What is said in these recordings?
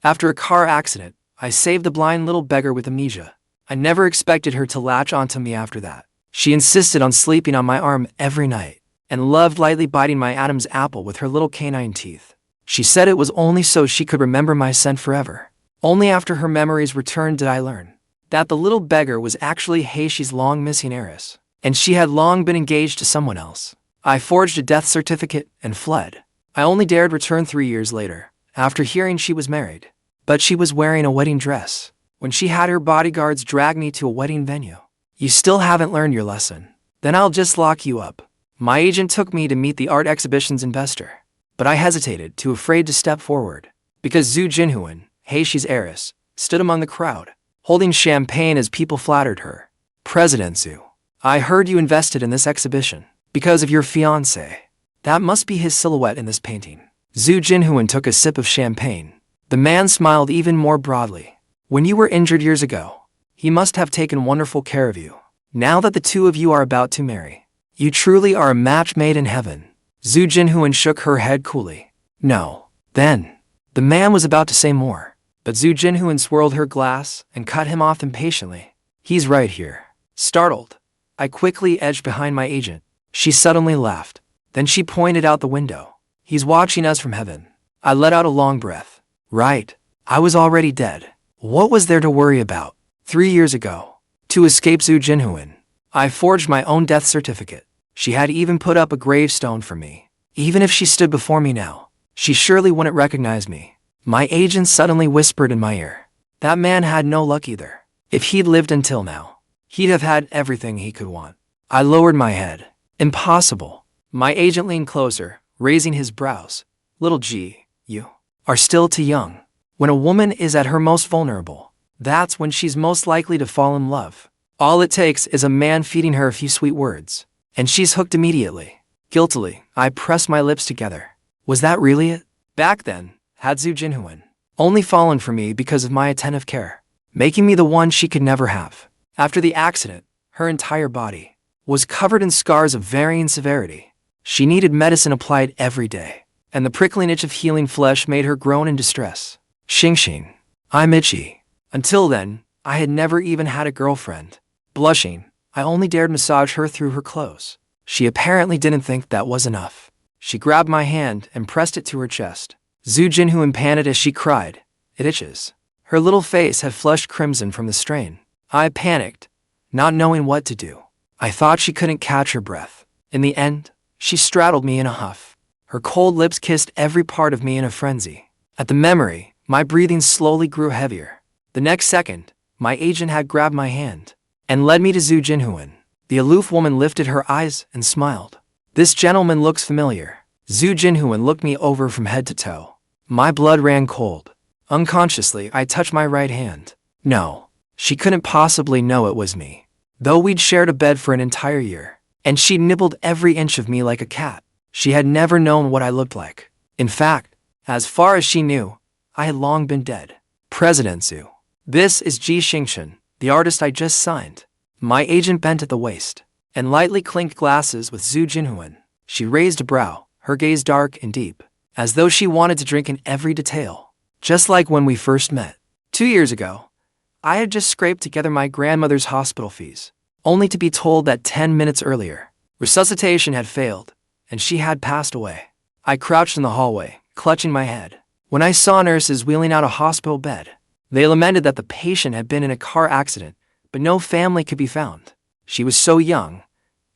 After a car accident, I saved a blind little beggar with amnesia. I never expected her to latch onto me after that. She insisted on sleeping on my arm every night, and loved lightly biting my Adam's apple with her little canine teeth. She said it was only so she could remember my scent forever. Only after her memories returned did I learn that the little beggar was actually Haisi's long-missing heiress, and she had long been engaged to someone else. I forged a death certificate and fled. I only dared return 3 years later, after hearing she was married. But she was wearing a wedding dress when she had her bodyguards drag me to a wedding venue. You still haven't learned your lesson. Then I'll just lock you up. My agent took me to meet the art exhibition's investor, but I hesitated, too afraid to step forward, because Zhou Jinhuan, Haisi's heiress, stood among the crowd, holding champagne as people flattered her. President Zhou, I heard you invested in this exhibition because of your fiancé. That must be his silhouette in this painting. Zhou Jinhuan took a sip of champagne. The man smiled even more broadly. When you were injured years ago, he must have taken wonderful care of you. Now that the two of you are about to marry, you truly are a match made in heaven. Zhou Jinhuan shook her head coolly. No. Then, the man was about to say more, but Zhou Jinhuan swirled her glass and cut him off impatiently. He's right here. Startled, I quickly edged behind my agent. She suddenly laughed. Then she pointed out the window. He's watching us from heaven. I let out a long breath. Right. I was already dead. What was there to worry about? 3 years ago, to escape Zhou Jinhuan, I forged my own death certificate. She had even put up a gravestone for me. Even if she stood before me now, she surely wouldn't recognize me. My agent suddenly whispered in my ear. That man had no luck either. If he'd lived until now, he'd have had everything he could want. I lowered my head. Impossible. My agent leaned closer, raising his brows. Little G, you are still too young. When a woman is at her most vulnerable, that's when she's most likely to fall in love. All it takes is a man feeding her a few sweet words, and she's hooked immediately. Guiltily, I pressed my lips together. Was that really it? Back then, had Zhou Jinhuan only fallen for me because of my attentive care, making me the one she could never have. After the accident, her entire body was covered in scars of varying severity. She needed medicine applied every day, and the prickling itch of healing flesh made her groan in distress. Xingchun, I'm itchy. Until then, I had never even had a girlfriend. Blushing, I only dared massage her through her clothes. She apparently didn't think that was enough. She grabbed my hand and pressed it to her chest. Zhou Jinhuan panted as she cried. It itches. Her little face had flushed crimson from the strain. I panicked, not knowing what to do. I thought she couldn't catch her breath. In the end, she straddled me in a huff. Her cold lips kissed every part of me in a frenzy. At the memory, my breathing slowly grew heavier. The next second, my agent had grabbed my hand and led me to Zhou Jinhuan. The aloof woman lifted her eyes and smiled. This gentleman looks familiar. Zhou Jinhuan looked me over from head to toe. My blood ran cold. Unconsciously, I touched my right hand. No, she couldn't possibly know it was me. Though we'd shared a bed for an entire year, and she'd nibbled every inch of me like a cat, she had never known what I looked like. In fact, as far as she knew, I had long been dead. President Zhou. This is Xingchun, the artist I just signed. My agent bent at the waist and lightly clinked glasses with Zhou Jinhuan. She raised a brow, her gaze dark and deep, as though she wanted to drink in every detail. Just like when we first met. 2 years ago, I had just scraped together my grandmother's hospital fees, only to be told that 10 minutes earlier, resuscitation had failed, and she had passed away. I crouched in the hallway, clutching my head. When I saw nurses wheeling out a hospital bed, they lamented that the patient had been in a car accident, but no family could be found. She was so young,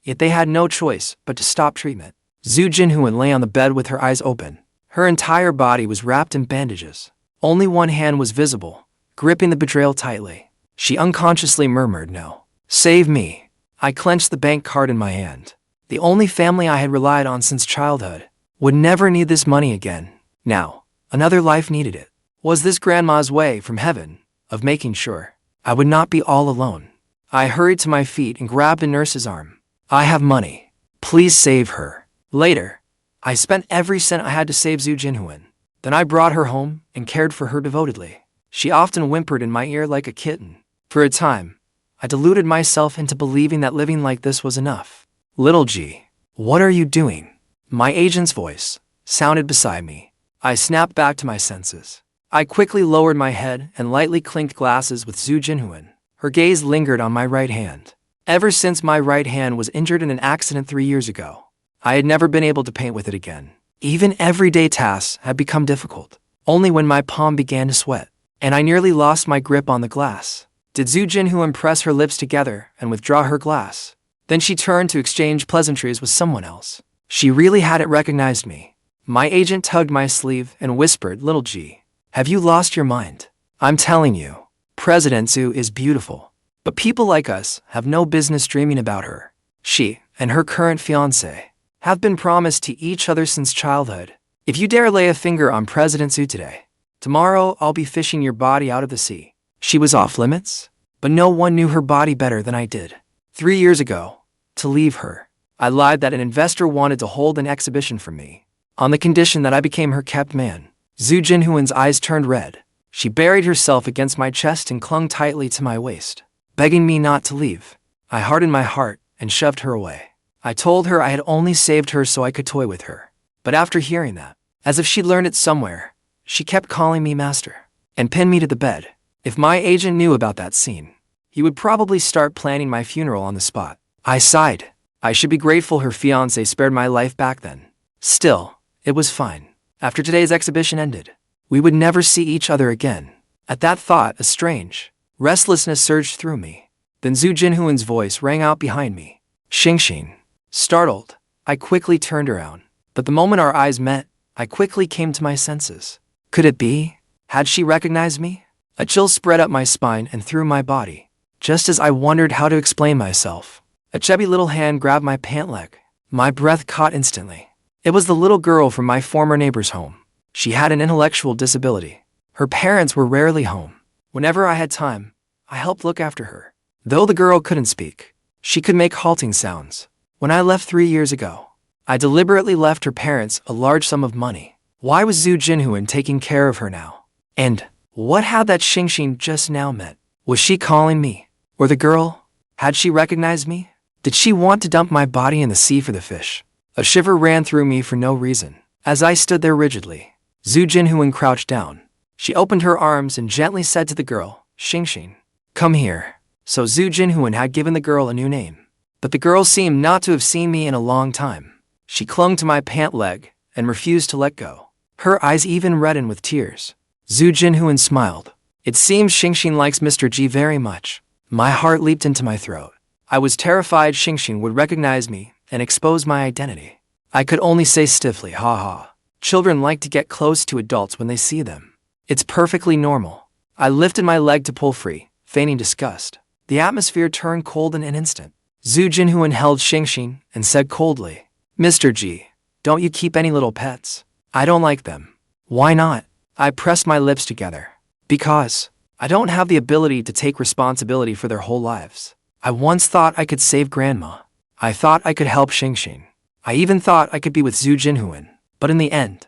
yet they had no choice but to stop treatment. Zhou Jinhuan lay on the bed with her eyes open. Her entire body was wrapped in bandages. Only one hand was visible, gripping the betrayal tightly. She unconsciously murmured, "No. Save me." I clenched the bank card in my hand. The only family I had relied on since childhood would never need this money again. Now, another life needed it. Was this grandma's way from heaven of making sure I would not be all alone? I hurried to my feet and grabbed a nurse's arm. I have money. Please save her. Later, I spent every cent I had to save Zhou Jinhuan. Then I brought her home and cared for her devotedly. She often whimpered in my ear like a kitten. For a time, I deluded myself into believing that living like this was enough. Little G, what are you doing? My agent's voice sounded beside me. I snapped back to my senses. I quickly lowered my head and lightly clinked glasses with Zhou Jinhuan. Her gaze lingered on my right hand. Ever since my right hand was injured in an accident 3 years ago, I had never been able to paint with it again. Even everyday tasks had become difficult. Only when my palm began to sweat, and I nearly lost my grip on the glass, did Zhou Jinhuan press her lips together and withdraw her glass. Then she turned to exchange pleasantries with someone else. She really hadn't recognized me. My agent tugged my sleeve and whispered, "Little G, have you lost your mind? I'm telling you, President Zhou is beautiful. But people like us have no business dreaming about her. She and her current fiancé have been promised to each other since childhood. If you dare lay a finger on President Zhou today, tomorrow I'll be fishing your body out of the sea." She was off limits, but no one knew her body better than I did. 3 years ago, to leave her, I lied that an investor wanted to hold an exhibition for me, on the condition that I became her kept man. Zhou Jinhuan's eyes turned red. She buried herself against my chest and clung tightly to my waist, begging me not to leave. I hardened my heart and shoved her away. I told her I had only saved her so I could toy with her. But after hearing that, as if she'd learned it somewhere, she kept calling me master and pinned me to the bed. If my agent knew about that scene, he would probably start planning my funeral on the spot. I sighed. I should be grateful her fiancé spared my life back then. Still, it was fine. After today's exhibition ended, we would never see each other again. At that thought, a strange restlessness surged through me. Then Zhou Jinhuan's voice rang out behind me. "Xingchun." Startled, I quickly turned around. But the moment our eyes met, I quickly came to my senses. Could it be? Had she recognized me? A chill spread up my spine and through my body. Just as I wondered how to explain myself, a chubby little hand grabbed my pant leg. My breath caught instantly. It was the little girl from my former neighbor's home. She had an intellectual disability. Her parents were rarely home. Whenever I had time, I helped look after her. Though the girl couldn't speak, she could make halting sounds. When I left 3 years ago, I deliberately left her parents a large sum of money. Why was Zhou Jinhuan taking care of her now? And what had that Xingchun just now meant? Was she calling me? Or the girl? Had she recognized me? Did she want to dump my body in the sea for the fish? A shiver ran through me for no reason. As I stood there rigidly, Zhou Jinhuan crouched down. She opened her arms and gently said to the girl, "Xingchun, come here." So Zhou Jinhuan had given the girl a new name. But the girl seemed not to have seen me in a long time. She clung to my pant leg and refused to let go. Her eyes even reddened with tears. Zhou Jinhuan smiled. "It seems Xingchun likes Mr. G very much." My heart leaped into my throat. I was terrified Xingchun would recognize me and expose my identity. I could only say stiffly, "Ha ha. Children like to get close to adults when they see them. It's perfectly normal." I lifted my leg to pull free, feigning disgust. The atmosphere turned cold in an instant. Zhou Jinhuan held Xingchun and said coldly, "Mr. G, don't you keep any little pets?" "I don't like them." "Why not?" I pressed my lips together. "Because I don't have the ability to take responsibility for their whole lives. I once thought I could save Grandma. I thought I could help Xingchun. I even thought I could be with Zhou Jinhuan. But in the end,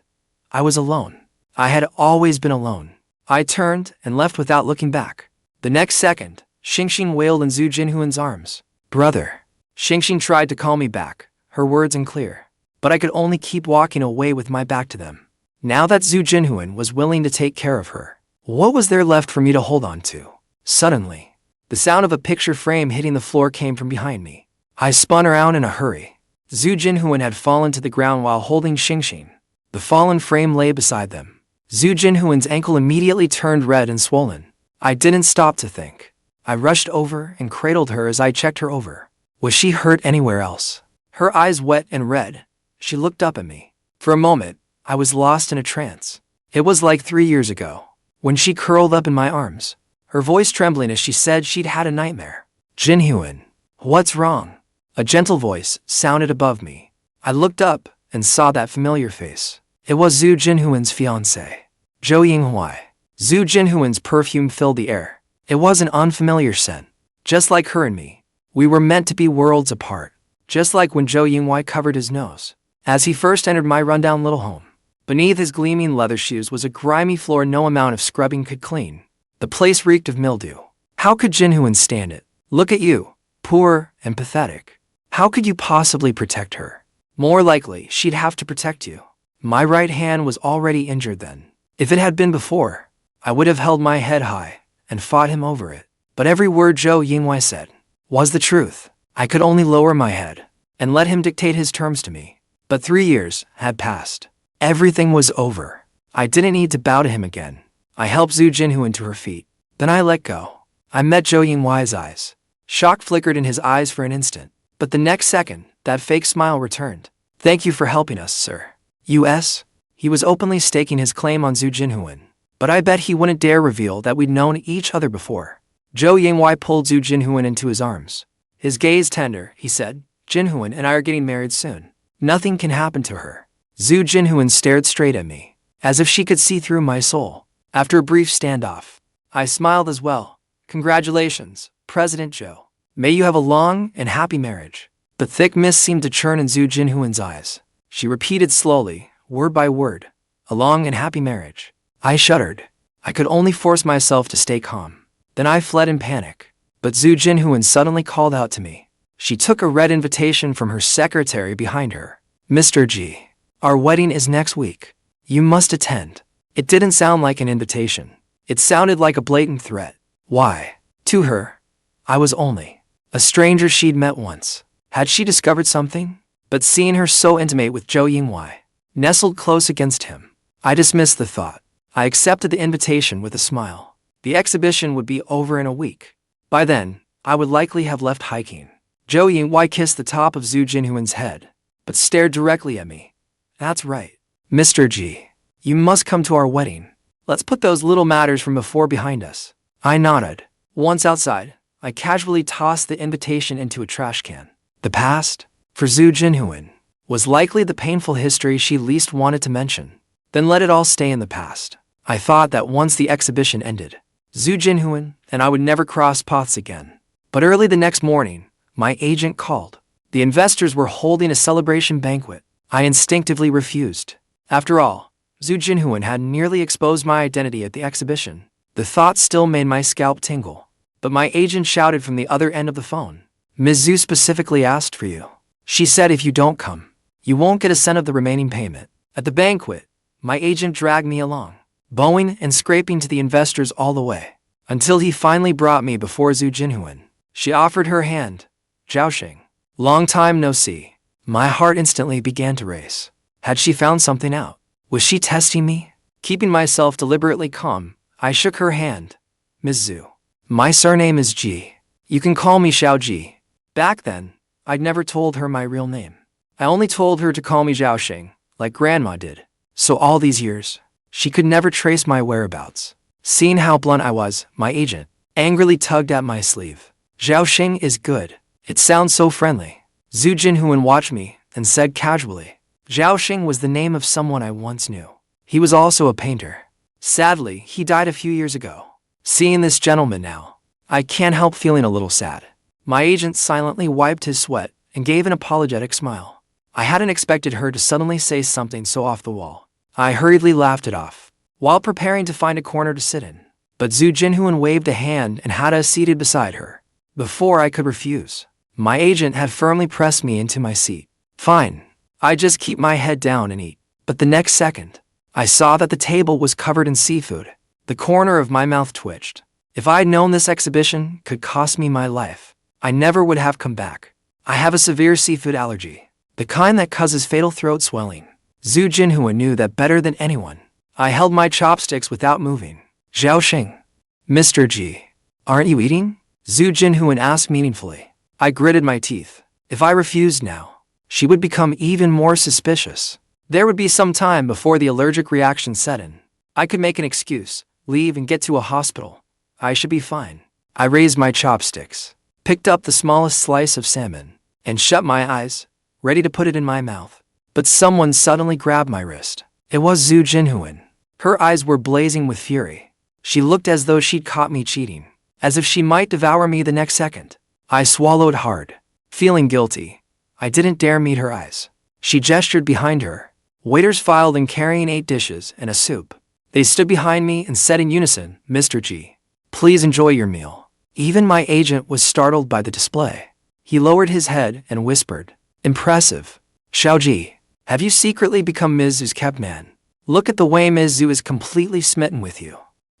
I was alone. I had always been alone." I turned and left without looking back. The next second, Xingchun wailed in Zhou Jinhuan's arms. "Brother." Xingchun tried to call me back, her words unclear. But I could only keep walking away with my back to them. Now that Zhou Jinhuan was willing to take care of her, what was there left for me to hold on to? Suddenly, the sound of a picture frame hitting the floor came from behind me. I spun around in a hurry. Zhou Jinhuan had fallen to the ground while holding Xingchun. The fallen frame lay beside them. Zhou Jinhuan's ankle immediately turned red and swollen. I didn't stop to think. I rushed over and cradled her as I checked her over. Was she hurt anywhere else? Her eyes wet and red, she looked up at me. For a moment, I was lost in a trance. It was like 3 years ago, when she curled up in my arms, her voice trembling as she said she'd had a nightmare. "Jinhuan, what's wrong?" A gentle voice sounded above me. I looked up and saw that familiar face. It was Zhou Jinhuan's fiancé, Zhou Yinghuai. Zhou Jinhuan's perfume filled the air. It was an unfamiliar scent. Just like her and me, we were meant to be worlds apart. Just like when Zhou Yinghuai covered his nose as he first entered my rundown little home. Beneath his gleaming leather shoes was a grimy floor no amount of scrubbing could clean. The place reeked of mildew. How could Jinhuan stand it? "Look at you, poor and pathetic. How could you possibly protect her?" "More likely, she'd have to protect you." My right hand was already injured then. If it had been before, I would have held my head high and fought him over it. But every word Zhou Yinghuai said was the truth. I could only lower my head and let him dictate his terms to me. But 3 years had passed. Everything was over. I didn't need to bow to him again. I helped Zhu Jinhuan to her feet. Then I let go. I met Zhou Yinghuai's eyes. Shock flickered in his eyes for an instant. But the next second, that fake smile returned. Thank you for helping us, sir. U.S.? He was openly staking his claim on Zhu Jinhuan. But I bet he wouldn't dare reveal that we'd known each other before. Zhou Yinghuai pulled Zhu Jinhuan into his arms. His gaze tender, he said, Jinhuan and I are getting married soon. Nothing can happen to her. Zhu Jinhuan stared straight at me, as if she could see through my soul. After a brief standoff, I smiled as well. Congratulations, President Zhou. May you have a long and happy marriage. But thick mist seemed to churn in Zhu Jinhuan's eyes. She repeated slowly, word by word, a long and happy marriage. I shuddered. I could only force myself to stay calm. Then I fled in panic. But Zhu Jinhuan suddenly called out to me. She took a red invitation from her secretary behind her. Mr. G, our wedding is next week. You must attend. It didn't sound like an invitation. It sounded like a blatant threat. Why? To her, I was only a stranger she'd met once. Had she discovered something? But seeing her so intimate with Zhou Yinghuai, nestled close against him, I dismissed the thought. I accepted the invitation with a smile. The exhibition would be over in a week. By then, I would likely have left hiking. Zhou Yinghuai kissed the top of Zhu Jinhuan's head, but stared directly at me. That's right. Mr. G, you must come to our wedding. Let's put those little matters from before behind us. I nodded. Once outside, I casually tossed the invitation into a trash can. The past, for Zhu Jinhuan, was likely the painful history she least wanted to mention. Then let it all stay in the past. I thought that once the exhibition ended, Zhu Jinhuan and I would never cross paths again. But early the next morning, my agent called. The investors were holding a celebration banquet. I instinctively refused. After all, Zhu Jinhuan had nearly exposed my identity at the exhibition. The thought still made my scalp tingle. But my agent shouted from the other end of the phone. Ms. Zhu specifically asked for you. She said if you don't come, you won't get a cent of the remaining payment. At the banquet, my agent dragged me along, bowing and scraping to the investors all the way, until he finally brought me before Zhu Jinhuan. She offered her hand. Zhaoxing. Long time no see. My heart instantly began to race. Had she found something out? Was she testing me? Keeping myself deliberately calm, I shook her hand. Ms. Zhu. My surname is Ji. You can call me Xiao Ji. Back then, I'd never told her my real name. I only told her to call me Zhaoxing, like Grandma did. So all these years, she could never trace my whereabouts. Seeing how blunt I was, my agent angrily tugged at my sleeve. Zhaoxing is good. It sounds so friendly. Zhu Jinhuan watched me and said casually. Zhaoxing was the name of someone I once knew. He was also a painter. Sadly, he died a few years ago. Seeing this gentleman now, I can't help feeling a little sad. My agent silently wiped his sweat and gave an apologetic smile. I hadn't expected her to suddenly say something so off the wall. I hurriedly laughed it off, while preparing to find a corner to sit in. But Zhu Jinhuan waved a hand and had us seated beside her. Before I could refuse, my agent had firmly pressed me into my seat. Fine, I just keep my head down and eat. But the next second, I saw that the table was covered in seafood. The corner of my mouth twitched. If I'd known this exhibition could cost me my life, I never would have come back. I have a severe seafood allergy, the kind that causes fatal throat swelling. Zhu Jinhuan knew that better than anyone. I held my chopsticks without moving. Zhaoxing. Mr. G, aren't you eating? Zhu Jinhuan asked meaningfully. I gritted my teeth. If I refused now, she would become even more suspicious. There would be some time before the allergic reaction set in. I could make an excuse, leave and get to a hospital. I should be fine. I raised my chopsticks, picked up the smallest slice of salmon, and shut my eyes, ready to put it in my mouth. But someone suddenly grabbed my wrist. It was Zhu Jinhuan. Her eyes were blazing with fury. She looked as though she'd caught me cheating, as if she might devour me the next second. I swallowed hard, feeling guilty. I didn't dare meet her eyes. She gestured behind her. Waiters filed in carrying 8 dishes and a soup. They stood behind me and said in unison, Mr. G, please enjoy your meal. Even my agent was startled by the display. He lowered his head and whispered, impressive. Xiao Ji, have you secretly become Ms. Zhu's kept man? Look at the way Ms. Zhu is completely smitten with you.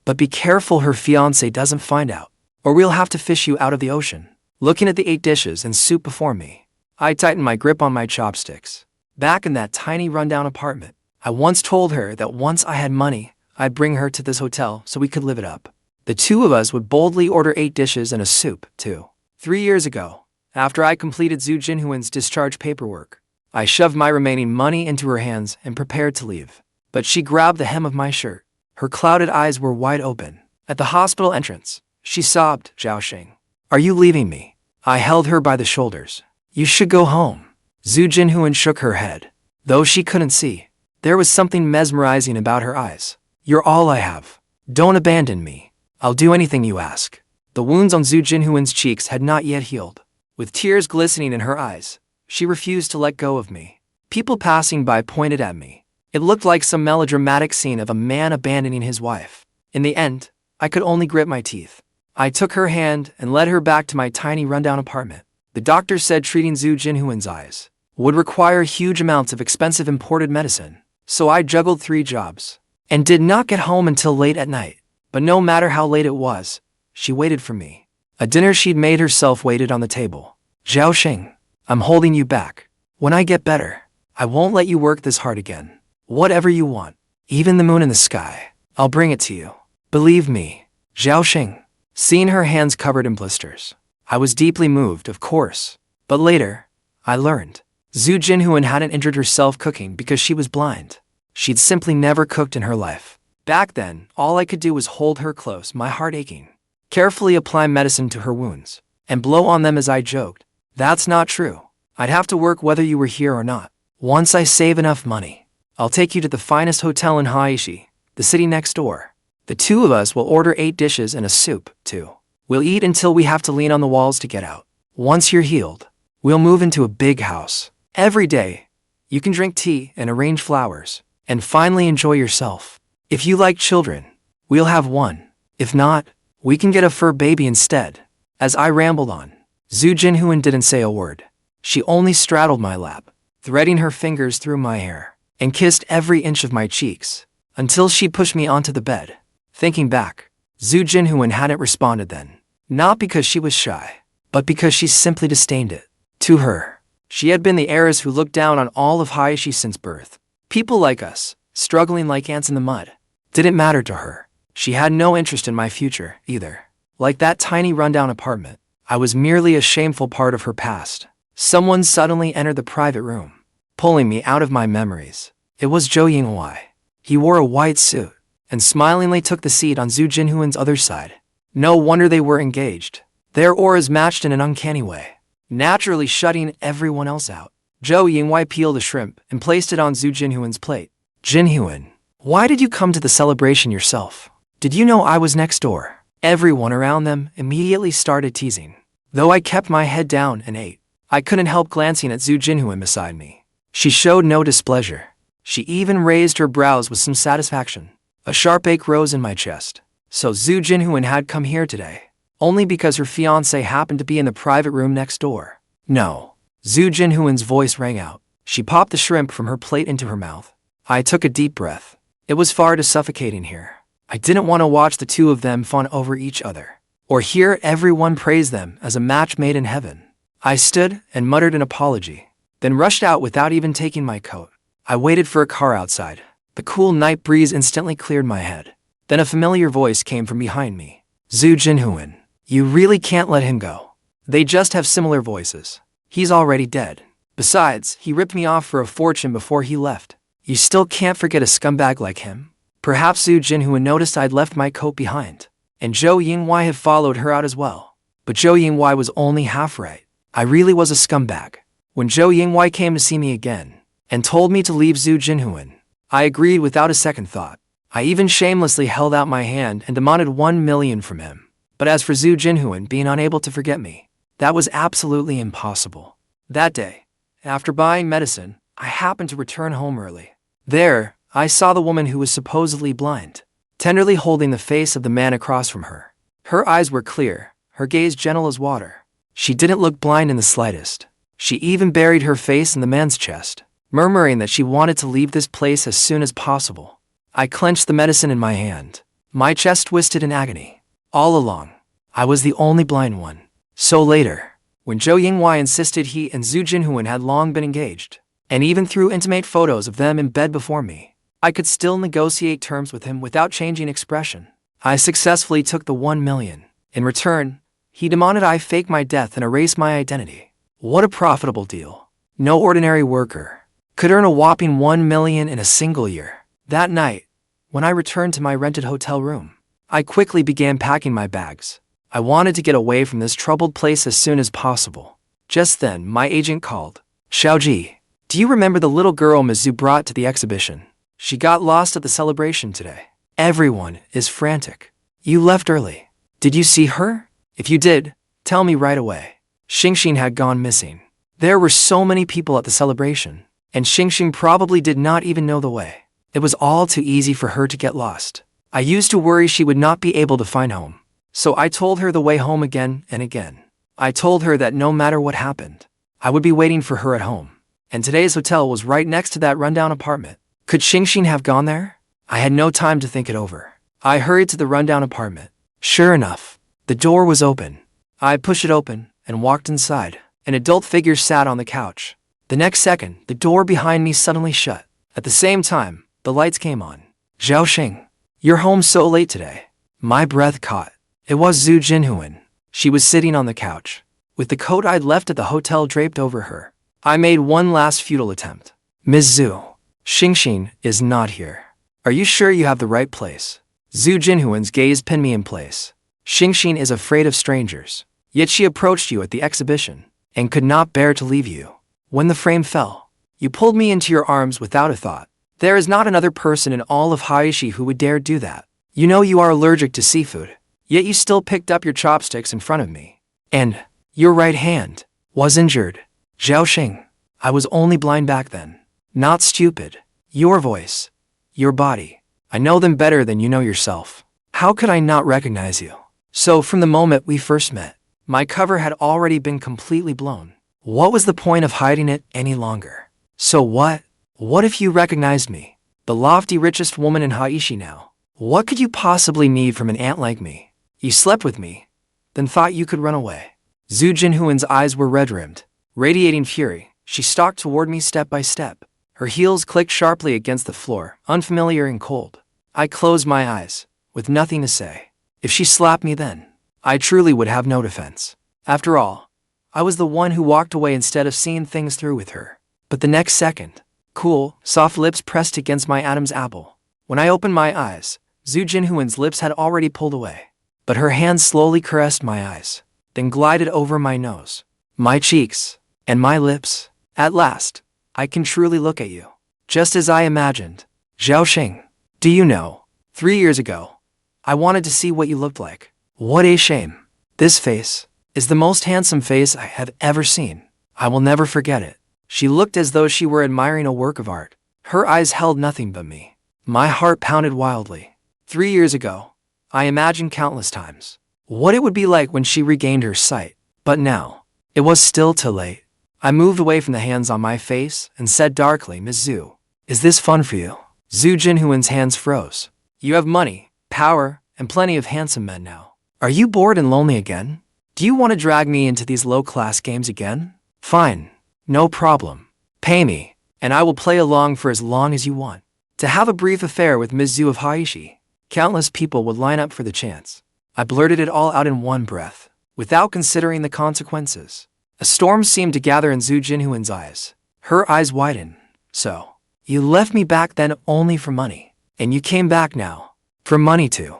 But be careful her fiancé doesn't find out, or we'll have to fish you out of the ocean. Looking at the 8 dishes and soup before me, I tightened my grip on my chopsticks. Back in that tiny rundown apartment, I once told her that once I had money, I'd bring her to this hotel so we could live it up. The two of us would boldly order 8 dishes and a soup, too. 3 years ago, after I completed Zhou Jinhuan's discharge paperwork, I shoved my remaining money into her hands and prepared to leave. But she grabbed the hem of my shirt. Her clouded eyes were wide open. At the hospital entrance, she sobbed, "Zhaoxing, are you leaving me?" I held her by the shoulders. "You should go home." Zhou Jinhuan shook her head. Though she couldn't see, there was something mesmerizing about her eyes. "You're all I have. Don't abandon me. I'll do anything you ask." The wounds on Zhou Jinhuan's cheeks had not yet healed. With tears glistening in her eyes, she refused to let go of me. People passing by pointed at me. It looked like some melodramatic scene of a man abandoning his wife. In the end, I could only grit my teeth. I took her hand and led her back to my tiny rundown apartment. The doctor said treating Zhou Jinhuan's eyes would require huge amounts of expensive imported medicine. So I juggled 3 jobs and did not get home until late at night. But no matter how late it was, she waited for me. A dinner she'd made herself waited on the table. "Zhaoxing, I'm holding you back. When I get better, I won't let you work this hard again. Whatever you want, even the moon in the sky, I'll bring it to you. Believe me." Zhaoxing. Seeing her hands covered in blisters, I was deeply moved, of course. But later, I learned Zhou Jinhuan hadn't injured herself cooking because she was blind. She'd simply never cooked in her life. Back then, all I could do was hold her close, my heart aching, carefully apply medicine to her wounds, and blow on them as I joked. "That's not true. I'd have to work whether you were here or not. Once I save enough money, I'll take you to the finest hotel in Haisi, the city next door. The two of us will order 8 dishes and a soup, too. We'll eat until we have to lean on the walls to get out. Once you're healed, we'll move into a big house. Every day, you can drink tea and arrange flowers, and finally enjoy yourself. If you like children, we'll have one. If not, we can get a fur baby instead." As I rambled on, Zhou Jinhuan didn't say a word. She only straddled my lap, threading her fingers through my hair, and kissed every inch of my cheeks, until she pushed me onto the bed. Thinking back, Zhou Jinhuan hadn't responded then. Not because she was shy, but because she simply disdained it. To her, she had been the heiress who looked down on all of Haisi since birth. People like us, struggling like ants in the mud, didn't matter to her. She had no interest in my future, either. Like that tiny rundown apartment, I was merely a shameful part of her past. Someone suddenly entered the private room, pulling me out of my memories. It was Zhou Yinghuai. He wore a white suit, and smilingly took the seat on Zhou Jinhuan's other side. No wonder they were engaged. Their auras matched in an uncanny way, naturally shutting everyone else out. Zhou Yinghuai peeled a shrimp and placed it on Zhou Jinhuan's plate. "Jinhuan, why did you come to the celebration yourself? Did you know I was next door?" Everyone around them immediately started teasing. Though I kept my head down and ate, I couldn't help glancing at Zhou Jinhuan beside me. She showed no displeasure. She even raised her brows with some satisfaction. A sharp ache rose in my chest. So Zhou Jinhuan had come here today, only because her fiancé happened to be in the private room next door. "No." Zhou Jinhuan's voice rang out. She popped the shrimp from her plate into her mouth. I took a deep breath. It was far too suffocating here. I didn't want to watch the two of them fawn over each other, or hear everyone praise them as a match made in heaven. I stood and muttered an apology, then rushed out without even taking my coat. I waited for a car outside. The cool night breeze instantly cleared my head. Then a familiar voice came from behind me. "Zhou Jinhuan, you really can't let him go. They just have similar voices. He's already dead. Besides, he ripped me off for a fortune before he left. You still can't forget a scumbag like him?" Perhaps Zhou Jinhuan noticed I'd left my coat behind, and Zhou Yinghuai had followed her out as well. But Zhou Yinghuai was only half right. I really was a scumbag. When Zhou Yinghuai came to see me again, and told me to leave Zhou Jinhuan, I agreed without a second thought. I even shamelessly held out my hand and demanded 1 million from him. But as for Zhou Jinhuan being unable to forget me, that was absolutely impossible. That day, after buying medicine, I happened to return home early. There, I saw the woman who was supposedly blind, tenderly holding the face of the man across from her. Her eyes were clear, her gaze gentle as water. She didn't look blind in the slightest. She even buried her face in the man's chest, murmuring that she wanted to leave this place as soon as possible. I clenched the medicine in my hand, My chest twisted in agony. All along, I was the only blind one. So later, when Zhou Yinghuai insisted he and Zhu Jinhuan had long been engaged, and even threw intimate photos of them in bed before me, I could still negotiate terms with him without changing expression. I successfully took the 1 million. In return, he demanded I fake my death and erase my identity. What a profitable deal. No ordinary worker could earn a whopping 1 million in a single year. That night, when I returned to my rented hotel room, I quickly began packing my bags. I wanted to get away from this troubled place as soon as possible. Just then, my agent called. Xiaoji, do you remember the little girl Ms. Zhou brought to the exhibition? She got lost at the celebration today. Everyone is frantic. You left early. Did you see her? If you did, tell me right away. Xingchun had gone missing. There were so many people at the celebration, and Xingchun probably did not even know the way. It was all too easy for her to get lost. I used to worry she would not be able to find home. So I told her the way home again and again. I told her that no matter what happened, I would be waiting for her at home. And today's hotel was right next to that rundown apartment. Could Xingchun have gone there? I had no time to think it over. I hurried to the rundown apartment. Sure enough, the door was open. I pushed it open and walked inside. An adult figure sat on the couch. The next second, the door behind me suddenly shut. At the same time, the lights came on. Xiaoxing, you're home so late today. My breath caught. It was Zhu Jinhuan. She was sitting on the couch, with the coat I'd left at the hotel draped over her. I made one last futile attempt. Ms. Zhu, Xingchun is not here. Are you sure you have the right place? Zhu Jinhuan's gaze pinned me in place. Xingchun is afraid of strangers, yet she approached you at the exhibition, and could not bear to leave you. When the frame fell, you pulled me into your arms without a thought. There is not another person in all of Haisi who would dare do that. You know you are allergic to seafood. Yet you still picked up your chopsticks in front of me. And your right hand was injured. Xiaoxing, I was only blind back then. Not stupid. Your voice, your body, I know them better than you know yourself. How could I not recognize you? So from the moment we first met, my cover had already been completely blown. What was the point of hiding it any longer? So what? What if you recognized me? The lofty richest woman in Haisi now. What could you possibly need from an ant like me? You slept with me, then thought you could run away. Zhu Jinhuan's eyes were red-rimmed. Radiating fury, she stalked toward me step by step. Her heels clicked sharply against the floor, unfamiliar and cold. I closed my eyes, with nothing to say. If she slapped me then, I truly would have no defense. After all, I was the one who walked away instead of seeing things through with her. But the next second, cool, soft lips pressed against my Adam's apple. When I opened my eyes, Zhu Jinhuan's lips had already pulled away. But her hands slowly caressed my eyes, then glided over my nose, my cheeks, and my lips. At last, I can truly look at you, just as I imagined. Xiaoxing, do you know, 3 years ago, I wanted to see what you looked like. What a shame. This face is the most handsome face I have ever seen. I will never forget it. She looked as though she were admiring a work of art. Her eyes held nothing but me. My heart pounded wildly. 3 years ago, I imagined countless times what it would be like when she regained her sight. But now, it was still too late. I moved away from the hands on my face and said darkly, Ms. Zhu, is this fun for you? Zhu Jinhuan's hands froze. You have money, power, and plenty of handsome men now. Are you bored and lonely again? Do you want to drag me into these low-class games again? Fine, no problem. Pay me, and I will play along for as long as you want. To have a brief affair with Ms. Zhu of Haisi. Countless people would line up for the chance. I blurted it all out in one breath, without considering the consequences. A storm seemed to gather in Zhu Jinhuan's eyes. Her eyes widened. So, you left me back then only for money, and you came back now, for money too.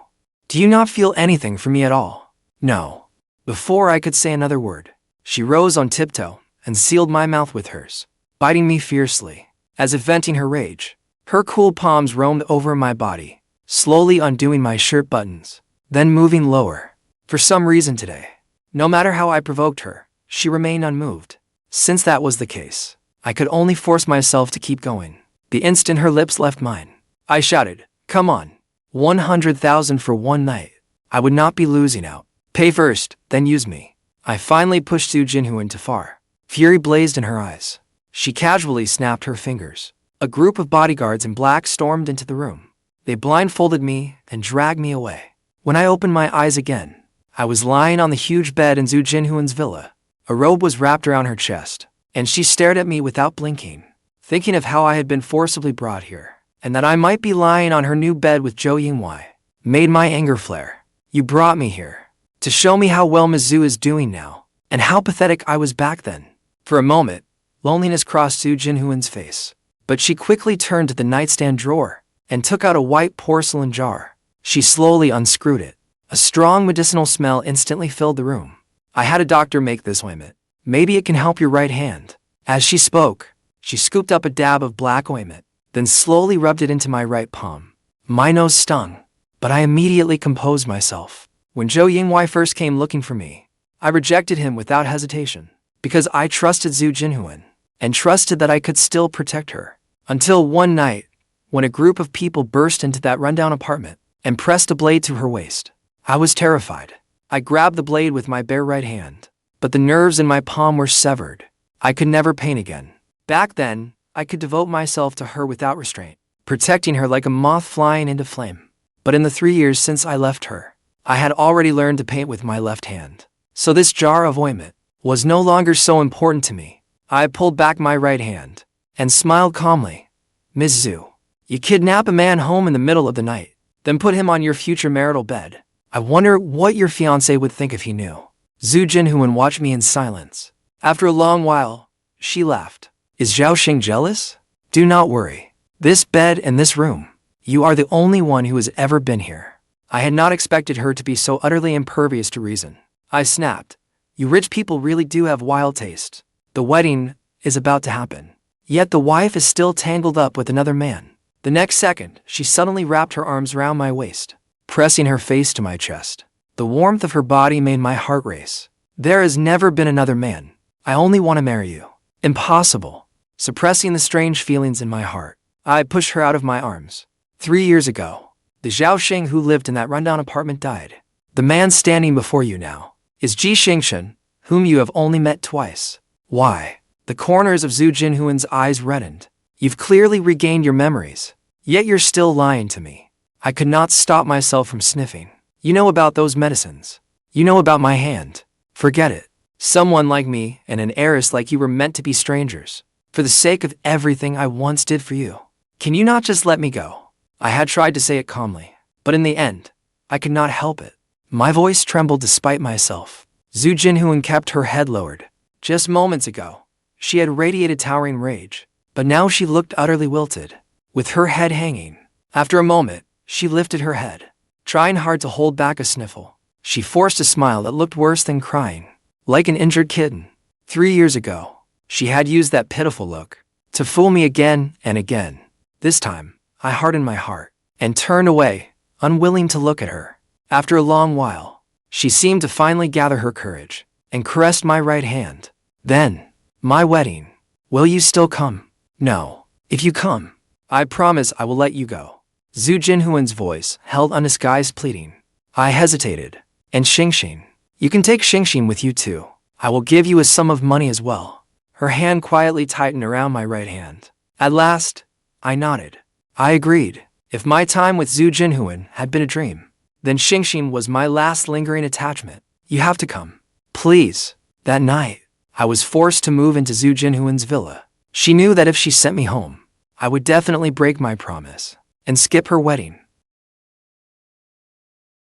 Do you not feel anything for me at all? No. Before I could say another word, she rose on tiptoe and sealed my mouth with hers, biting me fiercely, as if venting her rage. Her cool palms roamed over my body, slowly undoing my shirt buttons, then moving lower. For some reason today, no matter how I provoked her, she remained unmoved. Since that was the case, I could only force myself to keep going. The instant her lips left mine, I shouted, come on, 100,000 for one night. I would not be losing out. Pay first, then use me. I finally pushed Zhu Jinhuan too far. Fury blazed in her eyes. She casually snapped her fingers. A group of bodyguards in black stormed into the room. They blindfolded me and dragged me away. When I opened my eyes again, I was lying on the huge bed in Zhou Jinhuan's villa. A robe was wrapped around her chest, and she stared at me without blinking, thinking of how I had been forcibly brought here, and that I might be lying on her new bed with Zhou Yinghuai, made my anger flare. You brought me here to show me how well Ms. Zhou is doing now, and how pathetic I was back then. For a moment, loneliness crossed Zhou Jinhuan's face, but she quickly turned to the nightstand drawer and took out a white porcelain jar. She slowly unscrewed it. A strong medicinal smell instantly filled the room. I had a doctor make this ointment. Maybe it can help your right hand. As she spoke, she scooped up a dab of black ointment, then slowly rubbed it into my right palm. My nose stung, but I immediately composed myself. When Zhou Yinghuai first came looking for me, I rejected him without hesitation, because I trusted Zhou Jinhuan, and trusted that I could still protect her. Until one night, when a group of people burst into that rundown apartment and pressed a blade to her waist. I was terrified. I grabbed the blade with my bare right hand, but the nerves in my palm were severed. I could never pain again. Back then, I could devote myself to her without restraint, protecting her like a moth flying into flame. But in the 3 years since I left her, I had already learned to paint with my left hand. So this jar of ointment was no longer so important to me. I pulled back my right hand and smiled calmly. Ms. Zhou, you kidnap a man home in the middle of the night, then put him on your future marital bed. I wonder what your fiancé would think if he knew. Zhou Jinhuan watched me in silence. After a long while, she laughed. Is Zhao Xing jealous? Do not worry. This bed and this room. You are the only one who has ever been here. I had not expected her to be so utterly impervious to reason. I snapped. You rich people really do have wild taste. The wedding is about to happen. Yet the wife is still tangled up with another man. The next second, she suddenly wrapped her arms around my waist, pressing her face to my chest. The warmth of her body made my heart race. There has never been another man. I only want to marry you. Impossible. Suppressing the strange feelings in my heart, I pushed her out of my arms. 3 years ago, the Zhao Xing who lived in that rundown apartment died. The man standing before you now is Xingchun, whom you have only met twice. Why? The corners of Zhou Jinhuan's eyes reddened. You've clearly regained your memories, yet you're still lying to me. I could not stop myself from sniffing. You know about those medicines. You know about my hand. Forget it. Someone like me and an heiress like you were meant to be strangers. For the sake of everything I once did for you, can you not just let me go? I had tried to say it calmly, but in the end, I could not help it. My voice trembled despite myself. Zhou Jinhuan kept her head lowered. Just moments ago, she had radiated towering rage, but now she looked utterly wilted, with her head hanging. After a moment, she lifted her head, trying hard to hold back a sniffle. She forced a smile that looked worse than crying, like an injured kitten. 3 years ago, she had used that pitiful look to fool me again and again. This time, I hardened my heart and turned away, unwilling to look at her. After a long while, she seemed to finally gather her courage and caressed my right hand. Then, my wedding. Will you still come? No. If you come, I promise I will let you go. Zhou Jinhuan's voice held undisguised pleading. I hesitated. And Xingchun. You can take Xingchun with you too. I will give you a sum of money as well. Her hand quietly tightened around my right hand. At last, I nodded. I agreed. If my time with Zhou Jinhuan had been a dream, then Xingchun was my last lingering attachment. You have to come. Please. That night, I was forced to move into Zhou Jinhuan's villa. She knew that if she sent me home, I would definitely break my promise and skip her wedding.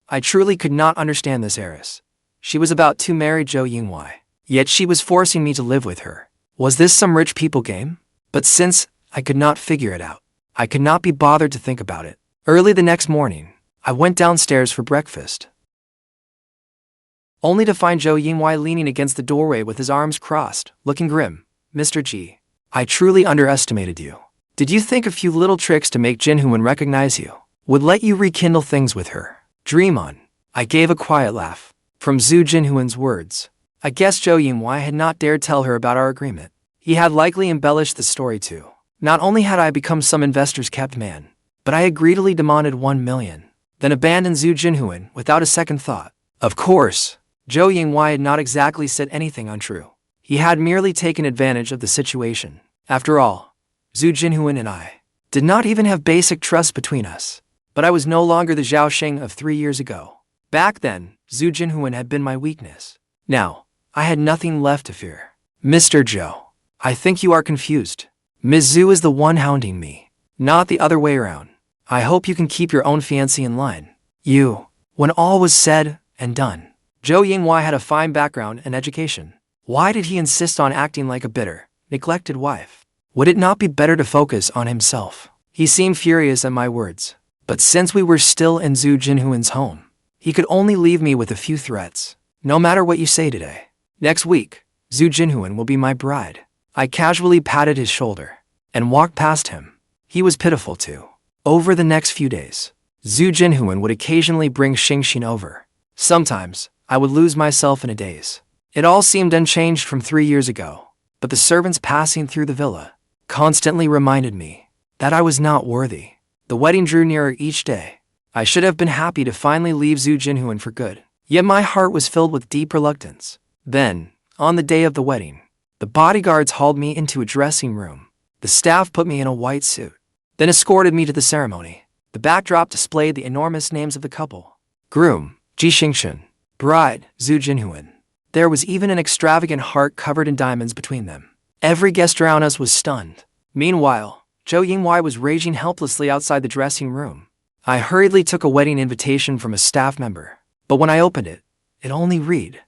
I truly could not understand this heiress. She was about to marry Zhou Yinghuai, yet she was forcing me to live with her. Was this some rich people game? But since I could not figure it out, I could not be bothered to think about it. Early the next morning, I went downstairs for breakfast, only to find Zhou Yinghuai leaning against the doorway with his arms crossed, looking grim. Mr. G, I truly underestimated you. Did you think a few little tricks to make Jinhuan recognize you would let you rekindle things with her? Dream on. I gave a quiet laugh. From Zhou Jinhuan's words, I guessed Zhou Yinghuai had not dared tell her about our agreement. He had likely embellished the story too. Not only had I become some investor's kept man, but I had greedily demanded 1 million, then abandoned Zhou Jinhuan without a second thought. Of course, Zhou Yinghuai had not exactly said anything untrue. He had merely taken advantage of the situation. After all, Zhou Jinhuan and I did not even have basic trust between us. But I was no longer the Zhao Xing of 3 years ago. Back then, Zhu Jinhuan had been my weakness. Now, I had nothing left to fear. Mr. Zhou, I think you are confused. Ms. Zhu is the one hounding me, not the other way around. I hope you can keep your own fiancé in line. When all was said and done, Zhou Yinghuai had a fine background and education. Why did he insist on acting like a bitter, neglected wife? Would it not be better to focus on himself? He seemed furious at my words. But since we were still in Zhu Jinhuan's home, he could only leave me with a few threats. No matter what you say today. Next week, Zhu Jinhuan will be my bride. I casually patted his shoulder and walked past him. He was pitiful too. Over the next few days, Zhu Jinhuan would occasionally bring Xingchun over. Sometimes, I would lose myself in a daze. It all seemed unchanged from 3 years ago, but the servants passing through the villa constantly reminded me that I was not worthy. The wedding drew nearer each day. I should have been happy to finally leave Zhu Jinhuan for good. Yet my heart was filled with deep reluctance. Then, on the day of the wedding, the bodyguards hauled me into a dressing room. The staff put me in a white suit, then escorted me to the ceremony. The backdrop displayed the enormous names of the couple. Groom, Xingchun. Bride, Zhu Jinhuan. There was even an extravagant heart covered in diamonds between them. Every guest around us was stunned. Meanwhile, Zhou Yinghuai was raging helplessly outside the dressing room. I hurriedly took a wedding invitation from a staff member, but when I opened it, it only read,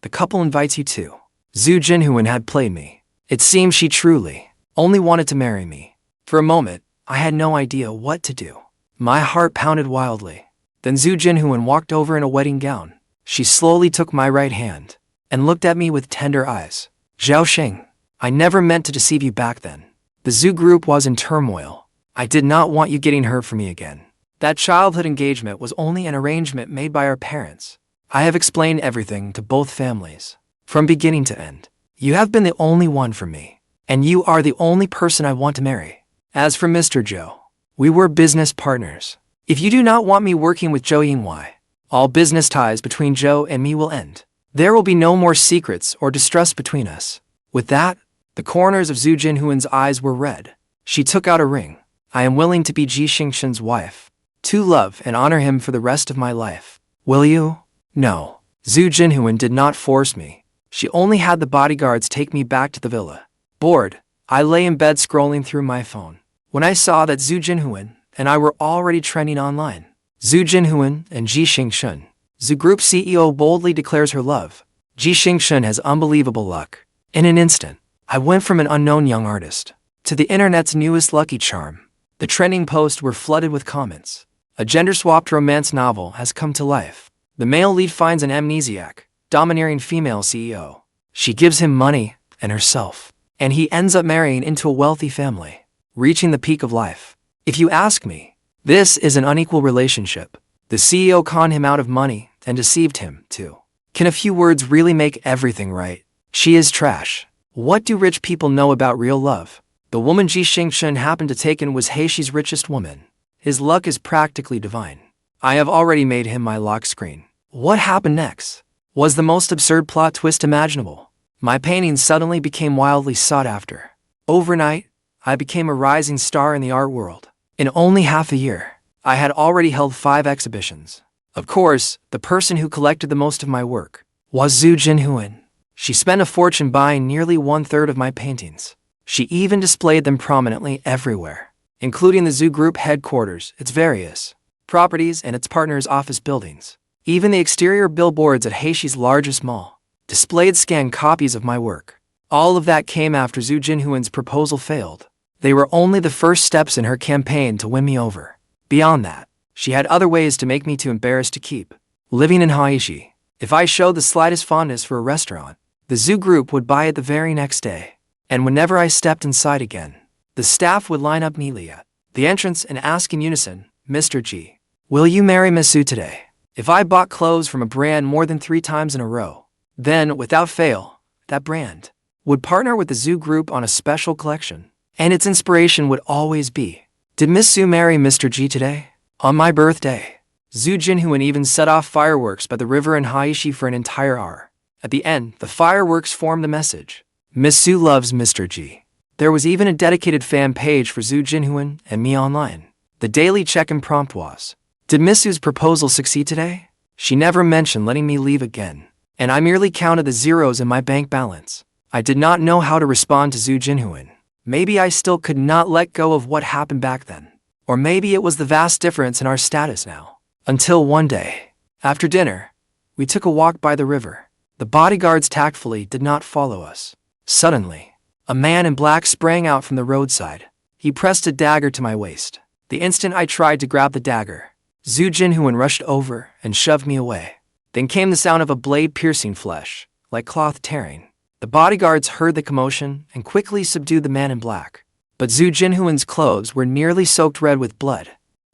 "The couple invites you to." Zhu Jinhuan had played me. It seemed she truly only wanted to marry me. For a moment, I had no idea what to do. My heart pounded wildly. Then Zhu Jinhuan walked over in a wedding gown. She slowly took my right hand and looked at me with tender eyes. "Zhao Xing, I never meant to deceive you back then. The Zhu group was in turmoil. I did not want you getting hurt for me again. That childhood engagement was only an arrangement made by our parents. I have explained everything to both families, from beginning to end. You have been the only one for me, and you are the only person I want to marry. As for Mr. Zhou, we were business partners. If you do not want me working with Zhou Yinghuai, all business ties between Zhou and me will end. There will be no more secrets or distrust between us." With that, the corners of Zhu Jinhuan's eyes were red. She took out a ring. "I am willing to be Xingchun's wife, to love and honor him for the rest of my life. Will you?" No. Zhu Jinhuan did not force me. She only had the bodyguards take me back to the villa. Bored, I lay in bed scrolling through my phone, when I saw that Zhu Jinhuan and I were already trending online. Zhu Jinhuan and Xingchun. Zhu Group CEO boldly declares her love. Xingchun has unbelievable luck. In an instant, I went from an unknown young artist to the internet's newest lucky charm. The trending posts were flooded with comments. A gender-swapped romance novel has come to life. The male lead finds an amnesiac, domineering female CEO. She gives him money and herself, and he ends up marrying into a wealthy family, reaching the peak of life. If you ask me, this is an unequal relationship. The CEO conned him out of money and deceived him, too. Can a few words really make everything right? She is trash. What do rich people know about real love? The woman Xingchun happened to take in was Haisi's richest woman. His luck is practically divine. I have already made him my lock screen. What happened next was the most absurd plot twist imaginable. My paintings suddenly became wildly sought after. Overnight, I became a rising star in the art world. In only half a year, I had already held 5 exhibitions. Of course, the person who collected the most of my work was Zhu Jinhuan. She spent a fortune buying nearly 1/3 of my paintings. She even displayed them prominently everywhere, including the Zhu Group headquarters, its various properties, and its partners' office buildings. Even the exterior billboards at Haisi's largest mall displayed scanned copies of my work. All of that came after Zhu Jinhuan's proposal failed. They were only the first steps in her campaign to win me over. Beyond that, she had other ways to make me too embarrassed to keep living in Haisi. If I showed the slightest fondness for a restaurant, the Zhu Group would buy it the very next day. And whenever I stepped inside again, the staff would line up neatly at the entrance and ask in unison, "Mr. G, will you marry Miss Zhu today?" If I bought clothes from a brand more than 3 times in a row, then, without fail, that brand would partner with the Zhu Group on a special collection. And its inspiration would always be, "Did Miss Zhu marry Mr. G today? On my birthday?" Zhu Jinhuan even set off fireworks by the river in Haisi for an entire hour. At the end, the fireworks formed the message, "Miss Zhu loves Mr. G." There was even a dedicated fan page for Zhu Jinhuan and me online. The daily check-in prompt was, "Did Miss Su's proposal succeed today?" She never mentioned letting me leave again, and I merely counted the zeros in my bank balance. I did not know how to respond to Zhou Jinhuan. Maybe I still could not let go of what happened back then. Or maybe it was the vast difference in our status now. Until one day, after dinner, we took a walk by the river. The bodyguards tactfully did not follow us. Suddenly, a man in black sprang out from the roadside. He pressed a dagger to my waist. The instant I tried to grab the dagger, Zhou Jinhuan rushed over and shoved me away. Then came the sound of a blade piercing flesh, like cloth tearing. The bodyguards heard the commotion and quickly subdued the man in black. But Zhou Jinhuan's clothes were nearly soaked red with blood.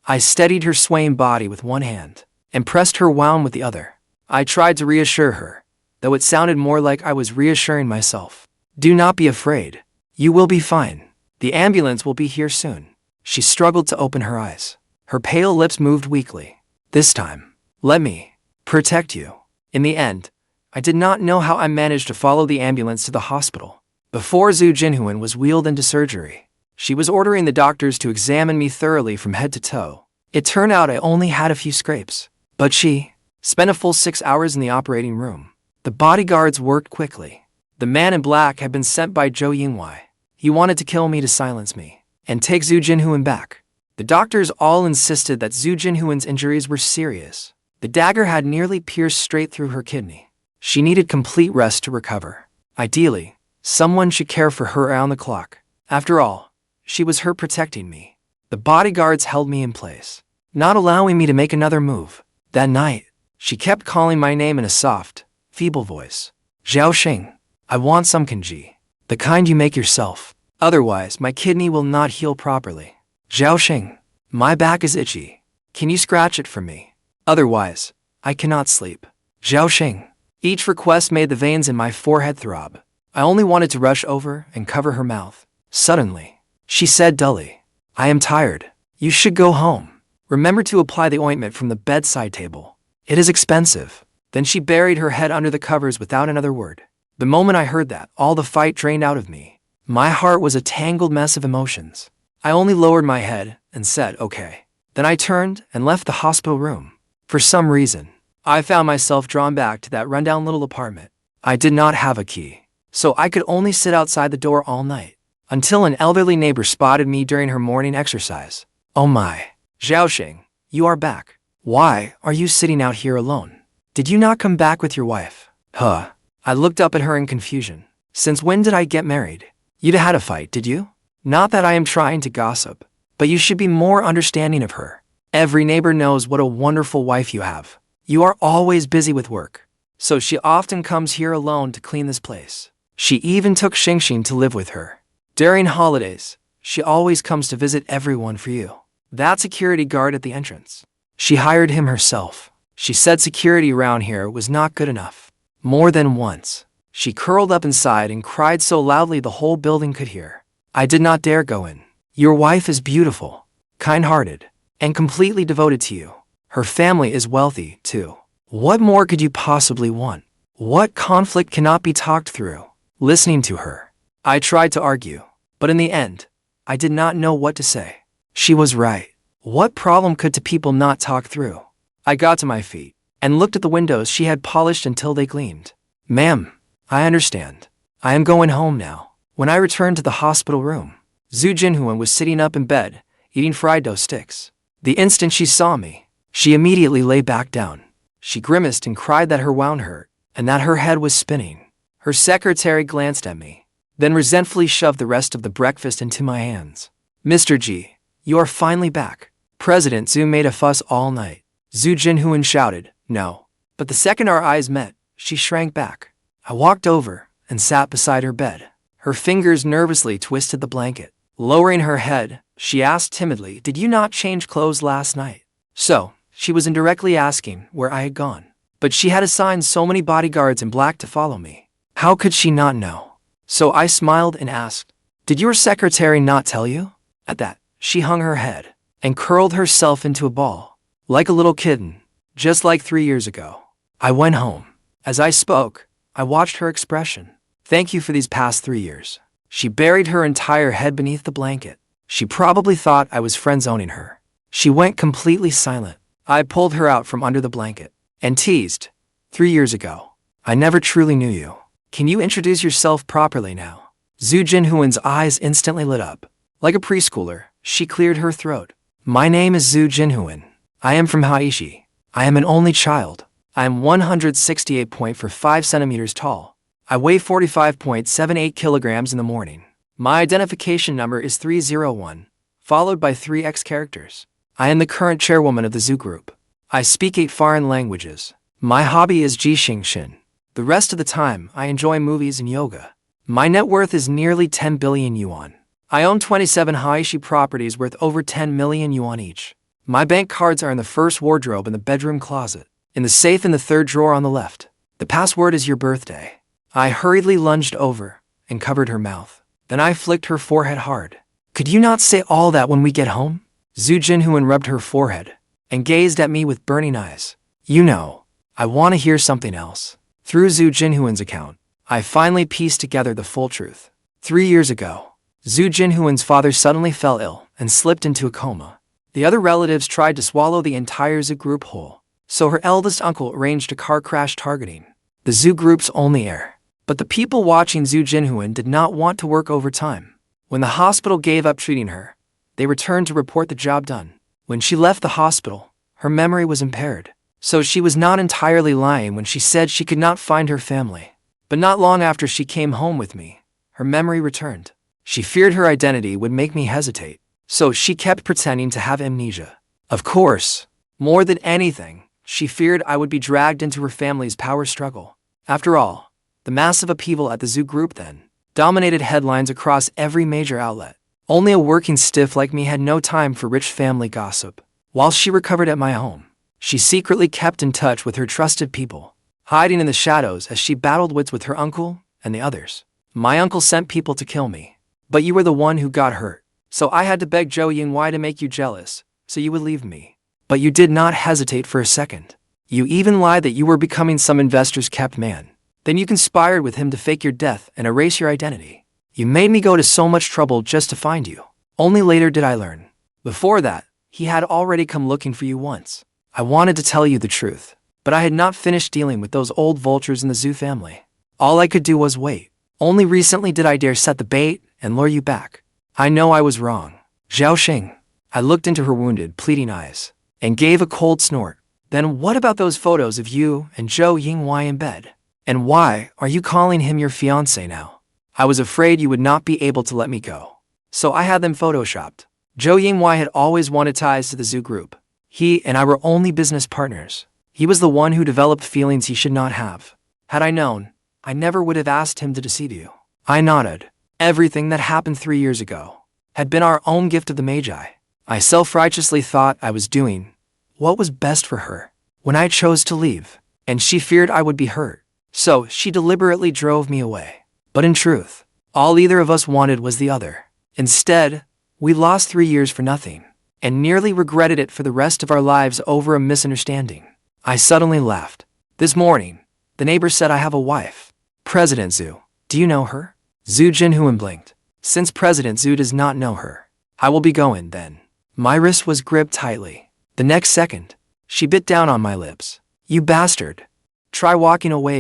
I steadied her swaying body with one hand and pressed her wound with the other. I tried to reassure her, though it sounded more like I was reassuring myself. "Do not be afraid. You will be fine. The ambulance will be here soon." She struggled to open her eyes. Her pale lips moved weakly. "This time, let me protect you." In the end, I did not know how I managed to follow the ambulance to the hospital. Before Zhou Jinhuan was wheeled into surgery, she was ordering the doctors to examine me thoroughly from head to toe. It turned out I only had a few scrapes, but she spent a full 6 hours in the operating room. The bodyguards worked quickly. The man in black had been sent by Zhou Yinghuai. He wanted to kill me to silence me and take Zhou Jinhuan back. The doctors all insisted that Zhou Jinhuan's injuries were serious. The dagger had nearly pierced straight through her kidney. She needed complete rest to recover. Ideally, someone should care for her around the clock. After all, she was her protecting me. The bodyguards held me in place, not allowing me to make another move. That night, she kept calling my name in a soft, feeble voice. "Xiaoxing, I want some kanji. The kind you make yourself. Otherwise, my kidney will not heal properly. Xiaoxing, my back is itchy. Can you scratch it for me? Otherwise, I cannot sleep. Xiaoxing." Each request made the veins in my forehead throb. I only wanted to rush over and cover her mouth. Suddenly, she said dully, "I am tired. You should go home. Remember to apply the ointment from the bedside table. It is expensive." Then she buried her head under the covers without another word. The moment I heard that, all the fight drained out of me. My heart was a tangled mess of emotions. I only lowered my head and said, "Okay." Then I turned and left the hospital room. For some reason, I found myself drawn back to that rundown little apartment. I did not have a key, so I could only sit outside the door all night, until an elderly neighbor spotted me during her morning exercise. "Oh my, Xiaoxing, you are back. Why are you sitting out here alone? Did you not come back with your wife?" "Huh." I looked up at her in confusion. "Since when did I get married? You'd had a fight, did you?" "Not that I am trying to gossip, but you should be more understanding of her. Every neighbor knows what a wonderful wife you have. You are always busy with work, so she often comes here alone to clean this place. She even took Xingchun to live with her. During holidays, she always comes to visit everyone for you. That security guard at the entrance, she hired him herself. She said security around here was not good enough. More than once, she curled up inside and cried so loudly the whole building could hear. I did not dare go in. Your wife is beautiful, kind-hearted, and completely devoted to you. Her family is wealthy, too. What more could you possibly want? What conflict cannot be talked through?" Listening to her, I tried to argue, but in the end, I did not know what to say. She was right. What problem could two people not talk through? I got to my feet and looked at the windows she had polished until they gleamed. "Ma'am, I understand. I am going home now." When I returned to the hospital room, Zhou Jinhuan was sitting up in bed, eating fried dough sticks. The instant she saw me, she immediately lay back down. She grimaced and cried that her wound hurt, and that her head was spinning. Her secretary glanced at me, then resentfully shoved the rest of the breakfast into my hands. "Mr. G, you are finally back." President Zhou made a fuss all night. Zhou Jinhuan shouted, "No." But the second our eyes met, she shrank back. I walked over and sat beside her bed. Her fingers nervously twisted the blanket. Lowering her head, she asked timidly, "Did you not change clothes last night?" So, she was indirectly asking where I had gone. But she had assigned so many bodyguards in black to follow me. How could she not know? So I smiled and asked, "Did your secretary not tell you?" At that, she hung her head and curled herself into a ball, like a little kitten, just like 3 years ago. I went home. As I spoke, I watched her expression. "Thank you for these past 3 years." She buried her entire head beneath the blanket. She probably thought I was friend-zoning her. She went completely silent. I pulled her out from under the blanket and teased. 3 years ago, I never truly knew you. Can you introduce yourself properly now? Zhu Jinhuan's eyes instantly lit up. Like a preschooler, she cleared her throat. My name is Zhou Jinhuan. I am from Haisi. I am an only child. I am 168.45 centimeters tall. I weigh 45.78 kilograms in the morning. My identification number is 301, followed by 3x characters. I am the current chairwoman of the Zhou group. I speak 8 foreign languages. My hobby is Xingchun. The rest of the time, I enjoy movies and yoga. My net worth is nearly 10 billion yuan. I own 27 Haisi properties worth over 10 million yuan each. My bank cards are in the first wardrobe in the bedroom closet, in the safe in the third drawer on the left. The password is your birthday. I hurriedly lunged over and covered her mouth. Then I flicked her forehead hard. Could you not say all that when we get home? Zhu Jinhuan rubbed her forehead and gazed at me with burning eyes. You know, I want to hear something else. Through Zhu Jinhuan's account, I finally pieced together the full truth. 3 years ago, Zhu Jinhuan's father suddenly fell ill and slipped into a coma. The other relatives tried to swallow the entire Zhu group whole, so her eldest uncle arranged a car crash targeting the Zhu group's only heir. But the people watching Zhu Jinhuan did not want to work overtime. When the hospital gave up treating her, they returned to report the job done. When she left the hospital, her memory was impaired. So she was not entirely lying when she said she could not find her family. But not long after she came home with me, her memory returned. She feared her identity would make me hesitate, so she kept pretending to have amnesia. Of course, more than anything, she feared I would be dragged into her family's power struggle. After all, the massive upheaval at the Zhou group then dominated headlines across every major outlet. Only a working stiff like me had no time for rich family gossip. While she recovered at my home, she secretly kept in touch with her trusted people, hiding in the shadows as she battled wits with her uncle and the others. My uncle sent people to kill me, but you were the one who got hurt. So I had to beg Zhou Yinghuai to make you jealous, so you would leave me. But you did not hesitate for a second. You even lied that you were becoming some investor's kept man. Then you conspired with him to fake your death and erase your identity. You made me go to so much trouble just to find you. Only later did I learn. Before that, he had already come looking for you once. I wanted to tell you the truth, but I had not finished dealing with those old vultures in the Zhou family. All I could do was wait. Only recently did I dare set the bait and lure you back. I know I was wrong. Xiaoxing. I looked into her wounded, pleading eyes and gave a cold snort. Then what about those photos of you and Zhou Yinghuai in bed? And why are you calling him your fiancé now? I was afraid you would not be able to let me go, so I had them photoshopped. Zhou Yinghuai had always wanted ties to the Zhou group. He and I were only business partners. He was the one who developed feelings he should not have. Had I known, I never would have asked him to deceive you. I nodded. Everything that happened 3 years ago had been our own gift of the Magi. I self-righteously thought I was doing what was best for her when I chose to leave, and she feared I would be hurt. So she deliberately drove me away. But in truth, all either of us wanted was the other. Instead, we lost 3 years for nothing, and nearly regretted it for the rest of our lives over a misunderstanding. I suddenly laughed. This morning, the neighbor said I have a wife. President Zhou. Do you know her? Zhu Jinhuan blinked. Since President Zhou does not know her, I will be going then. My wrist was gripped tightly. The next second, she bit down on my lips. You bastard. Try walking away.